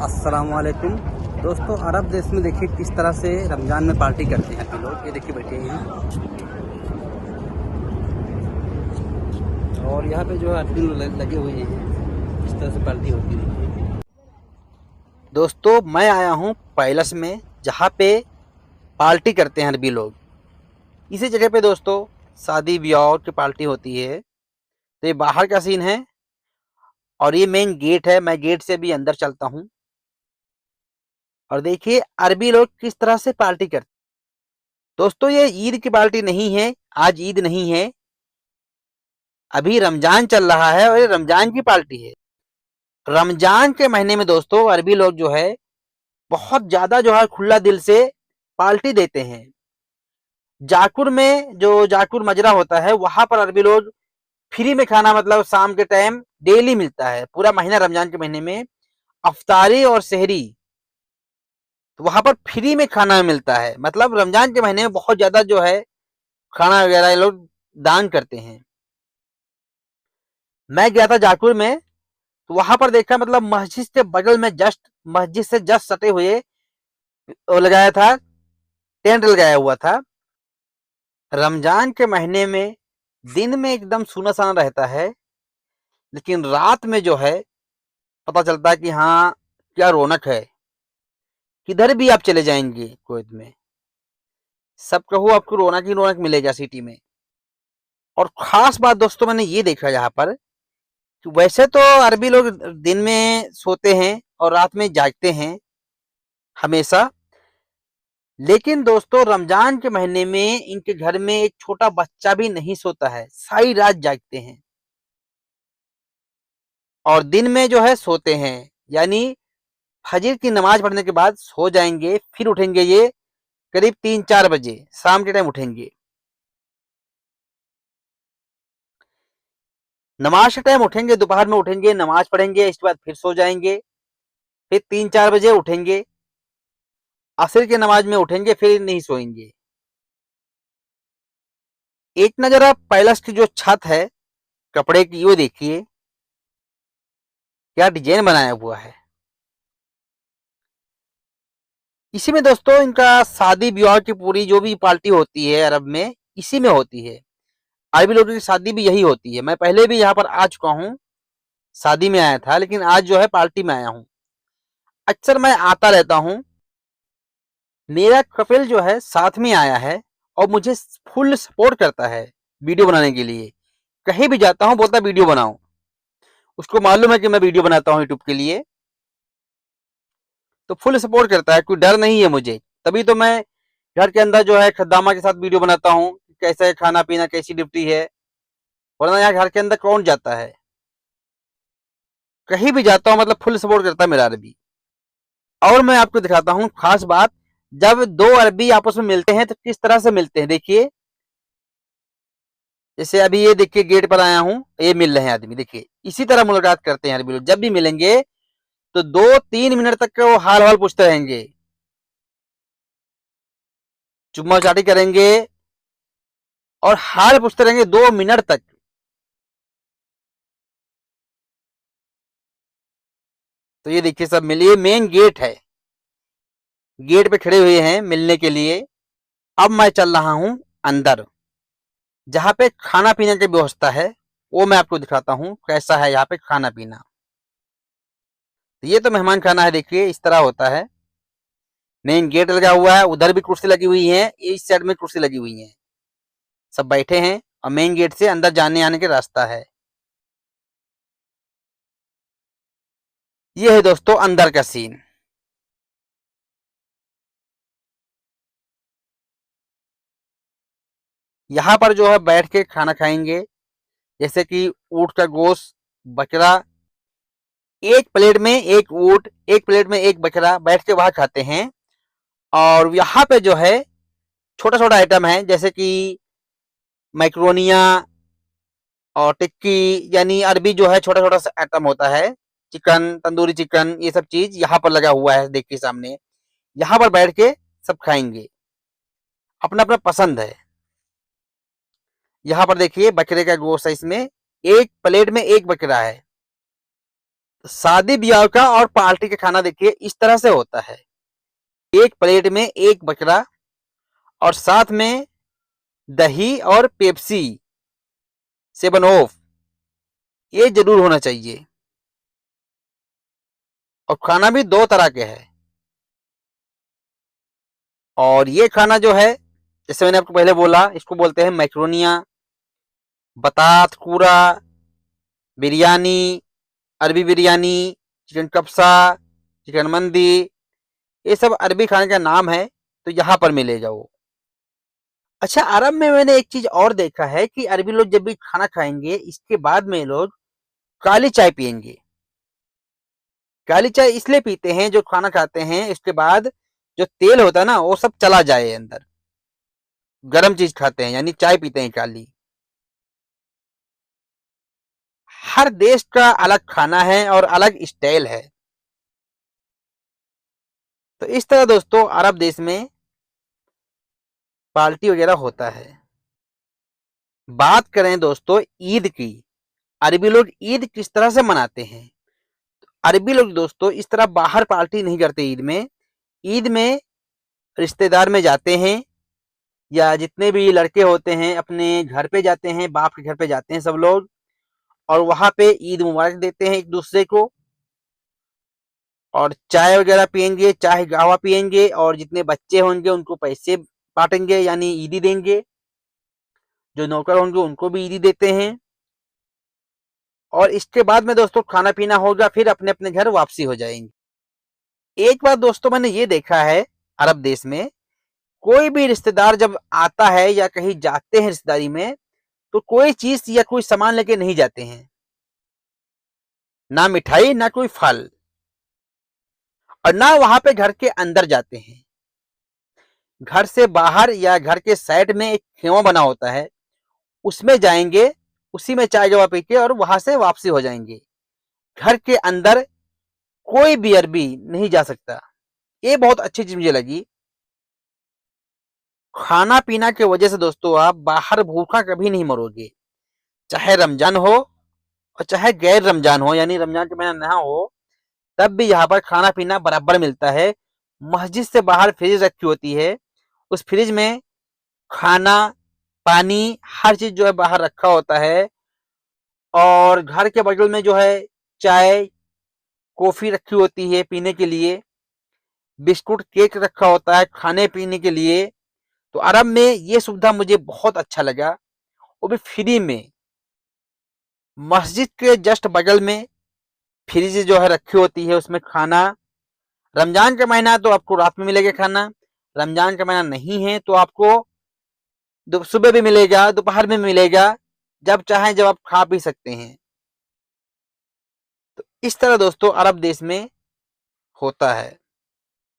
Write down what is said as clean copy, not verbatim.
अस्सलामुअलैकुम दोस्तों, अरब देश में देखिए किस तरह से रमज़ान में पार्टी करते हैं लोग। ये देखिए बैठे हैं और यहाँ पे जो है अरबी लगे हुए हैं, इस तरह से पार्टी होती है। दोस्तों मैं आया हूँ पैलेस में, जहाँ पे पार्टी करते हैं अरबी लोग। इसी जगह पे दोस्तों शादी ब्याह की पार्टी होती है। तो ये बाहर का सीन है और ये मेन गेट है। मैं गेट से भी अंदर चलता हूँ और देखिए अरबी लोग किस तरह से पार्टी करते हैं। दोस्तों ये ईद की पार्टी नहीं है, आज ईद नहीं है, अभी रमजान चल रहा है और ये रमजान की पार्टी है। रमजान के महीने में दोस्तों अरबी लोग जो है बहुत ज्यादा जो है खुला दिल से पार्टी देते हैं। जाकुर में जो जाकुर मजरा होता है वहां पर अरबी लोग फ्री में खाना, मतलब शाम के टाइम डेली मिलता है। पूरा महीना रमजान के महीने में अफ्तारी और सहरी तो वहां पर फ्री में खाना मिलता है। मतलब रमजान के महीने में बहुत ज्यादा जो है खाना वगैरह ये लोग दान करते हैं। मैं गया था जाकुर में, तो वहां पर देखा, मतलब मस्जिद के बगल में मस्जिद से जस्ट सटे हुए वो लगाया था, टेंट लगाया हुआ था। रमजान के महीने में दिन में एकदम सूना साना रहता है, लेकिन रात में जो है पता चलता है कि हाँ क्या रौनक है। किधर भी आप चले जाएंगे कुवैत में, सब कहो आपको रौनक ही रौनक मिलेगा सिटी में। और खास बात दोस्तों मैंने ये देखा यहाँ पर कि वैसे तो अरबी लोग दिन में सोते हैं और रात में जागते हैं हमेशा, लेकिन दोस्तों रमजान के महीने में इनके घर में एक छोटा बच्चा भी नहीं सोता है, सारी रात जागते हैं और दिन में जो है सोते हैं। यानी फजर की नमाज पढ़ने के बाद सो जाएंगे, फिर उठेंगे ये करीब 3-4 बजे शाम के टाइम उठेंगे। नमाज के टाइम उठेंगे, दोपहर में उठेंगे, नमाज पढ़ेंगे, इसके बाद फिर सो जाएंगे, फिर 3-4 बजे उठेंगे, असर की नमाज में उठेंगे, फिर नहीं सोएंगे। एक नजर आप पैलेस की जो छत है कपड़े की, वो देखिए क्या डिजाइन बनाया हुआ है। इसी में दोस्तों इनका शादी विवाह की पूरी जो भी पार्टी होती है अरब में, इसी में होती है। अरबी लोगों की शादी भी यही होती है। मैं पहले भी यहाँ पर आ चुका हूँ, शादी में आया था, लेकिन आज जो है पार्टी में आया हूँ। अक्सर मैं आता रहता हूँ। मेरा कपिल जो है साथ में आया है और मुझे फुल सपोर्ट करता है वीडियो बनाने के लिए। कहीं भी जाता हूँ बोलता वीडियो बनाओ, उसको मालूम है कि मैं वीडियो बनाता हूँ यूट्यूब के लिए, तो फुल सपोर्ट करता है, कोई डर नहीं है मुझे। तभी तो मैं घर के अंदर जो है खद्दामा के साथ वीडियो बनाता हूँ, कैसा है खाना पीना, कैसी ड्यूटी है, वरना यहाँ घर के अंदर कौन जाता है। कहीं भी जाता हूँ मतलब फुल सपोर्ट करता है मेरा अरबी। और मैं आपको दिखाता हूँ खास बात, जब दो अरबी आपस में मिलते हैं तो किस तरह से मिलते हैं। देखिए जैसे अभी ये देखिए गेट पर आया हूँ, ये मिल रहे हैं आदमी, देखिए इसी तरह मुलाकात करते हैं अरबी लोग। जब भी मिलेंगे तो 2-3 मिनट तक वो हाल हाल पूछते रहेंगे, चुम्मा चाटी करेंगे और हाल पूछते रहेंगे 2 मिनट तक। तो ये देखिए सब मिलिए, मेन गेट है, गेट पे खड़े हुए हैं मिलने के लिए। अब मैं चल रहा हूं अंदर, जहां पे खाना पीने की व्यवस्था है, वो मैं आपको दिखाता हूं कैसा है यहाँ पे खाना पीना। तो ये तो मेहमान खाना है, देखिए इस तरह होता है। मेन गेट लगा हुआ है, उधर भी कुर्सी लगी हुई है, इस साइड में कुर्सी लगी हुई है, सब बैठे हैं और मेन गेट से अंदर जाने आने का रास्ता है। ये है दोस्तों अंदर का सीन। यहाँ पर जो है बैठ के खाना खाएंगे, जैसे कि ऊँट का गोश्त, बकरा, एक प्लेट में एक ऊँट, एक प्लेट में एक बकरा बैठ के वहां खाते हैं। और यहाँ पे जो है छोटा छोटा आइटम है, जैसे कि मैक्रोनिया और टिक्की, यानी अरबी जो है छोटा छोटा सा आइटम होता है। चिकन, तंदूरी चिकन, ये सब चीज यहाँ पर लगा हुआ है, देखिए सामने। यहाँ पर बैठ के सब खाएंगे, अपना अपना पसंद है। यहाँ पर देखिए बकरे का गोश्त है, इसमें एक प्लेट में एक बकरा है। शादी ब्याह का और पार्टी का खाना देखिए इस तरह से होता है, एक प्लेट में एक बकरा और साथ में दही और पेप्सी, 7 ऑफ, ये जरूर होना चाहिए। और खाना भी 2 तरह के है। और ये खाना जो है, जैसे मैंने आपको पहले बोला, इसको बोलते हैं मैक्रोनिया, बतात कूरा, बिरयानी, अरबी बिरयानी, चिकन कब्सा, चिकन मंदी, ये सब अरबी खाने का नाम है, तो यहाँ पर मिलेगा वो। अच्छा, अरब में मैंने एक चीज और देखा है कि अरबी लोग जब भी खाना खाएंगे, इसके बाद में लोग काली चाय पियेंगे। काली चाय इसलिए पीते हैं, जो खाना खाते हैं इसके बाद जो तेल होता है ना, वो सब चला जाए अंदर। गर्म चीज खाते हैं यानी चाय पीते हैं काली। हर देश का अलग खाना है और अलग स्टाइल है। तो इस तरह दोस्तों अरब देश में पार्टी वगैरह होता है। बात करें दोस्तों ईद की, अरबी लोग ईद किस तरह से मनाते हैं। अरबी लोग दोस्तों इस तरह बाहर पार्टी नहीं करते ईद में। ईद में रिश्तेदार में जाते हैं, या जितने भी लड़के होते हैं अपने घर पे जाते हैं, बाप के घर पे जाते हैं सब लोग, और वहां पे ईद मुबारक देते हैं एक दूसरे को, और चाय वगैरह पियेंगे, चाय गावा पियेंगे, और जितने बच्चे होंगे उनको पैसे बांटेंगे यानी ईदी देंगे। जो नौकर होंगे उनको भी ईदी देते हैं। और इसके बाद में दोस्तों खाना पीना होगा, फिर अपने अपने घर वापसी हो जाएंगे। एक बार दोस्तों मैंने ये देखा है, अरब देश में कोई भी रिश्तेदार जब आता है या कहीं जाते हैं रिश्तेदारी में, तो कोई चीज या कोई सामान लेके नहीं जाते हैं, ना मिठाई ना कोई फल, और ना वहां पे घर के अंदर जाते हैं। घर से बाहर या घर के साइड में एक खेमा बना होता है, उसमें जाएंगे, उसी में चाय जवा पी के और वहां से वापसी हो जाएंगे। घर के अंदर कोई भी अरबी नहीं जा सकता। ये बहुत अच्छी चीज मुझे लगी। खाना पीना की वजह से दोस्तों आप बाहर भूखा कभी नहीं मरोगे, चाहे रमजान हो और चाहे गैर रमजान हो, यानी रमजान का महीना ना हो, तब भी यहाँ पर खाना पीना बराबर मिलता है। मस्जिद से बाहर फ्रिज रखी होती है, उस फ्रिज में खाना, पानी, हर चीज जो है बाहर रखा होता है। और घर के बगल में जो है चाय, कॉफी रखी होती है पीने के लिए, बिस्कुट, केक रखा होता है खाने पीने के लिए। तो अरब में ये सुविधा मुझे बहुत अच्छा लगा, वो भी फ्री में। मस्जिद के जस्ट बगल में फ्रिज जो है रखी होती है, उसमें खाना। रमजान का महीना तो आपको रात में मिलेगा खाना, रमजान का महीना नहीं है तो आपको सुबह भी मिलेगा, दोपहर में मिलेगा, जब चाहे जब आप खा पी सकते हैं। तो इस तरह दोस्तों अरब देश में होता है।